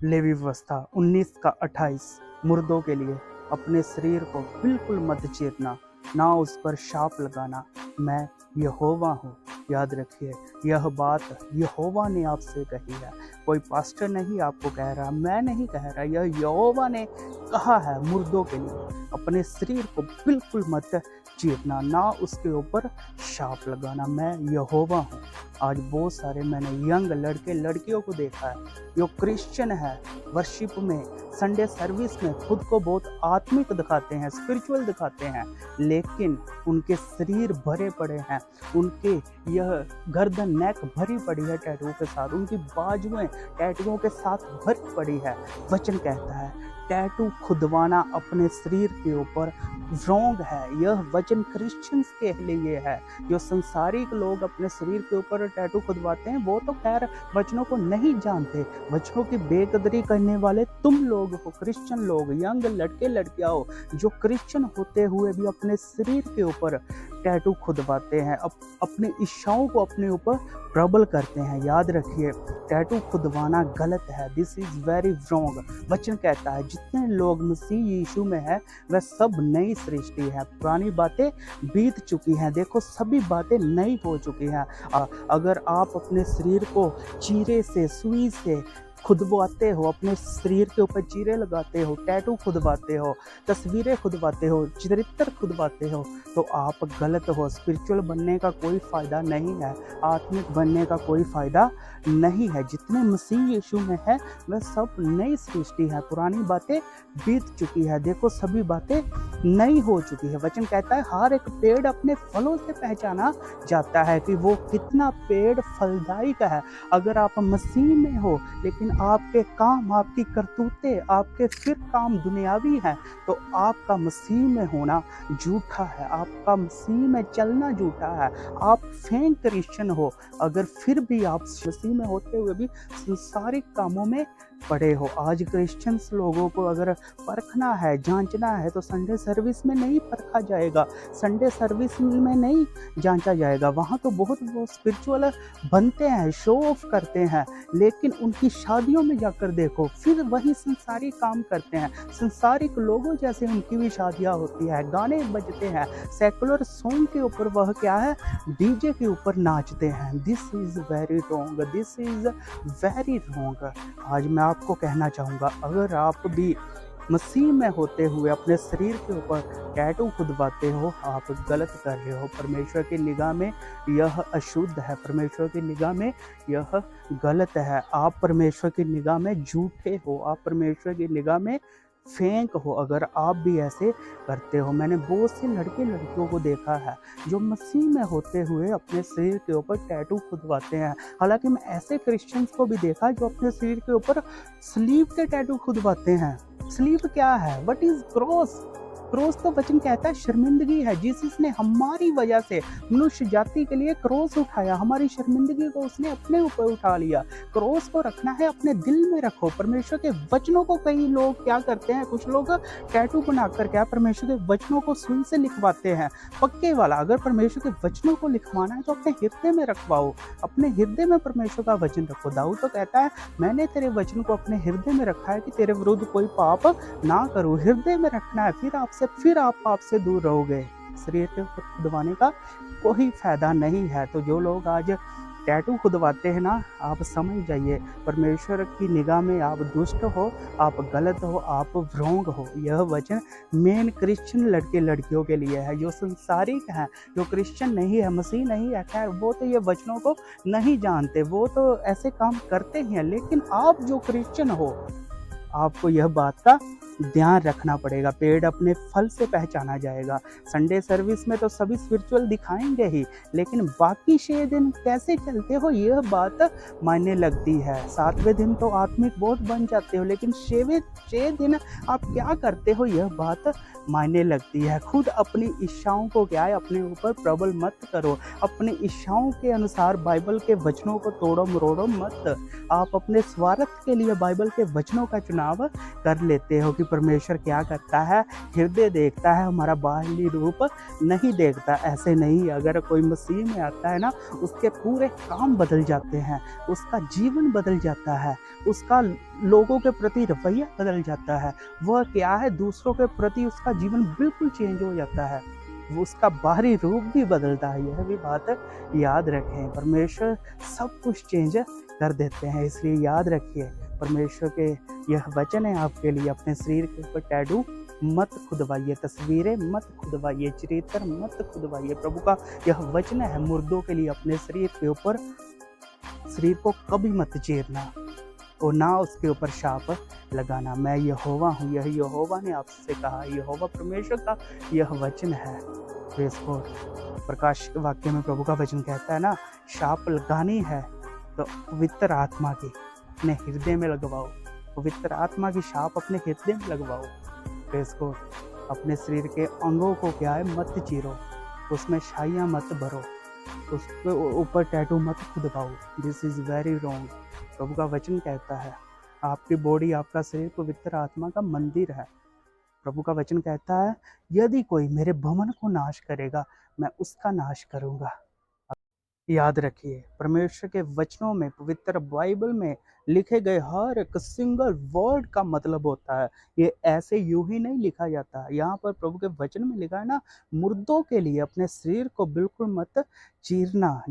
Levy व्यवस्था 19 का 28 मुर्दों के लिए अपने शरीर को बिल्कुल मत चीरना, ना उस पर शाप लगाना, मैं यहोवा हूँ। याद रखिए, यह बात यहोवा ने आपसे कही है। कोई पास्टर नहीं आपको कह रहा, मैं नहीं कह रहा, यह यहोवा ने कहा है मुर्दों के लिए अपने शरीर को बिल्कुल मत चीरना, ना उसके ऊपर शाप लगाना, मैं यहोवा हूँ। आज बहुत सारे मैंने यंग लड़के लड़कियों को देखा है जो क्रिश्चियन है, वर्शिप में, संडे सर्विस में खुद को बहुत आत्मिक दिखाते हैं, स्पिरिचुअल दिखाते हैं, लेकिन उनके शरीर भरे पड़े हैं, उनके यह गर्दन नेक भरी पड़ी है टैटू के साथ, उनकी बाजुएं टैटुओं के साथ भरी पड़ी है। वचन कहता है टैटू खुदवाना अपने शरीर के ऊपर रॉन्ग है। यह वचन क्रिश्चियंस के लिए है। जो संसारिक लोग अपने शरीर के ऊपर टैटू खुदवाते हैं वो तो खैर वचनों को नहीं जानते। वचनों की बेकदरी करने वाले तुम लोग हो, क्रिश्चियन लोग, यंग लड़के लड़कियां हो, जो क्रिश्चियन होते हुए भी अपने शरीर के ऊपर टैटू खुदवाते हैं, अपनी इच्छाओं को अपने ऊपर प्रबल करते हैं। याद रखिए, टैटू खुदवाना गलत है। This is very wrong. वचन कहता है जितने लोग मसीह यीशु में है वह सब नई सृष्टि है, पुरानी बातें बीत चुकी हैं, देखो सभी बातें नई हो चुकी हैं। अगर आप अपने शरीर को चीरे से, सुई से खुदवाते हो, अपने शरीर के ऊपर चीरे लगाते हो, टैटू खुदवाते हो, तस्वीरें खुदवाते हो, चरित्र खुदवाते हो, तो आप गलत हो। स्पिरिचुअल बनने का कोई फ़ायदा नहीं है, आत्मिक बनने का कोई फ़ायदा नहीं है। जितने मसीह यीशु में है वह सब नई सृष्टि है, पुरानी बातें बीत चुकी है, देखो सभी बातें नई हो चुकी है। वचन कहता है हर एक पेड़ अपने फलों से पहचाना जाता है कि वो कितना पेड़ फलदायी का है। अगर आप मसीह में हो लेकिन आपके काम, आपकी करतूतें, आपके फिर काम दुनियावी हैं, तो आपका मसीह में होना झूठा है, आपका मसीह में चलना झूठा है। आप फेक क्रिश्चियन हो अगर फिर भी आप मसीह में होते हुए भी संसारिक कामों में पड़े हो। आज क्रिश्चियंस लोगों को अगर परखना है, जांचना है, तो संडे सर्विस में नहीं परखा जाएगा, संडे सर्विस में नहीं जांचा जाएगा। वहाँ तो बहुत वो स्पिरिचुअल बनते हैं, शो ऑफ करते हैं, लेकिन उनकी शादियों में जाकर देखो फिर वही संसारिक काम करते हैं। संसारिक लोगों जैसे उनकी भी शादियाँ होती है, गाने बजते हैं, सेकुलर सॉन्ग के ऊपर वह क्या है, डीजे के ऊपर नाचते हैं। This is very wrong, this is very wrong. आज मैं आपको कहना चाहूँगा, अगर आप भी मसीह में होते हुए अपने शरीर के ऊपर टैटू खुदवाते हो, आप गलत कर रहे हो। परमेश्वर की निगाह में यह अशुद्ध है, परमेश्वर की निगाह में यह गलत है। आप परमेश्वर की निगाह में झूठे हो, आप परमेश्वर की निगाह में फेंक हो अगर आप भी ऐसे करते हो। मैंने बहुत से लड़के लड़कियों को देखा है जो मसीह में होते हुए अपने शरीर के ऊपर टैटू खुदवाते हैं। हालांकि मैं ऐसे क्रिश्चियंस को भी देखा जो अपने शरीर के ऊपर स्लीव के टैटू खुदवाते हैं। स्लीव क्या है? What is cross? क्रॉस तो वचन कहता है शर्मिंदगी है। जीसस ने हमारी वजह से मनुष्य जाति के लिए क्रॉस उठाया, हमारी शर्मिंदगी को उसने अपने ऊपर उठा लिया। क्रॉस को रखना है अपने दिल में रखो। परमेश्वर के वचनों को कई लोग क्या करते हैं, कुछ लोग टैटू बनाकर क्या परमेश्वर के वचनों को सुई से लिखवाते हैं, पक्के वाला। अगर परमेश्वर के वचनों को लिखवाना है तो अपने हृदय में रखवाओ, अपने हृदय में परमेश्वर का वचन रखो। दाऊद तो कहता है मैंने तेरे वचन को अपने हृदय में रखा है कि तेरे विरुद्ध कोई पाप ना करूं। हृदय में रखना है, फिर आप पाप से दूर रहोगे। शरीर के खुदवाने का कोई फायदा नहीं है। तो जो लोग आज टैटू खुदवाते हैं ना, आप समझ जाइए परमेश्वर की निगाह में आप दुष्ट हो, आप गलत हो, आप रॉन्ग हो। यह वचन मेन क्रिश्चियन लड़के लड़कियों के लिए है। जो संसारिक हैं, जो क्रिश्चियन नहीं है, मसीह नहीं है, खैर वो तो ये वचनों को नहीं जानते, वो तो ऐसे काम करते ही हैं। लेकिन आप जो क्रिश्चियन हो, आपको यह बात का ध्यान रखना पड़ेगा। पेड़ अपने फल से पहचाना जाएगा। संडे सर्विस में तो सभी स्पिरिचुअल दिखाएंगे ही, लेकिन बाकी 6 दिन कैसे चलते हो यह बात मायने लगती है। 7वें दिन तो आत्मिक बहुत बन जाते हो, लेकिन 6 दिन आप क्या करते हो यह बात मायने लगती है। खुद अपनी इच्छाओं को क्या है, अपने ऊपर प्रबल मत करो। अपनी इच्छाओं के अनुसार बाइबल के वचनों को तोड़ो मरोड़ो मत। आप अपने स्वार्थ के लिए बाइबल के वचनों का चुनाव कर लेते हो कि परमेश्वर क्या करता है, हृदय देखता है, हमारा बाहरी रूप नहीं देखता। ऐसे नहीं, अगर कोई मसीह में आता है ना, उसके पूरे काम बदल जाते हैं, उसका जीवन बदल जाता है, उसका लोगों के प्रति रवैया बदल जाता है। वह क्या है, दूसरों के प्रति उसका जीवन बिल्कुल चेंज हो जाता है, वो उसका बाहरी रूप भी बदलता है। यह भी बात याद रखें, परमेश्वर सब कुछ चेंज कर देते हैं, इसलिए याद रखिए परमेश्वर के यह वचन है आपके लिए। अपने शरीर के ऊपर टैटू मत खुदवाइए, तस्वीरें मत खुदवाइए, चित्र मत खुदवाइए। प्रभु का यह वचन है मुर्दों के लिए अपने शरीर के ऊपर, शरीर को कभी मत चीरना और ना उसके ऊपर शाप लगाना। मैं यहोवा हूँ, यह यहोवा ने आपसे कहा, यहोवा परमेश्वर का यह वचन है। Praise God. प्रकाश वाक्य में प्रभु का वचन कहता है ना, शाप लगानी है तो पवित्र आत्मा की अपने हृदय में लगवाओ, पवित्र आत्मा की शाप अपने हृदय में लगवाओ। Praise God. अपने शरीर के अंगों को क्या है, मत चीरो, उसमें शाइयाँ मत भरो, उसके ऊपर टैटू मत खुदवाओ। This is very wrong. प्रभु का वचन कहता है आपकी बॉडी, आपका शरीर पवित्र आत्मा का मंदिर है। प्रभु का वचन कहता है यदि कोई मेरे भवन को नाश करेगा, मैं उसका नाश करूँगा। याद रखिए, परमेश्वर के वचनों में, पवित्र बाइबल में लिखे गए हर एक सिंगल वर्ड का मतलब होता है। ये ऐसे यूं ही नहीं लिखा जाता। यहाँ पर प्रभु के वचन में लिखा है ना, मुर्दों के लिए अपने शरीर को बिल्कुल मत चीरना।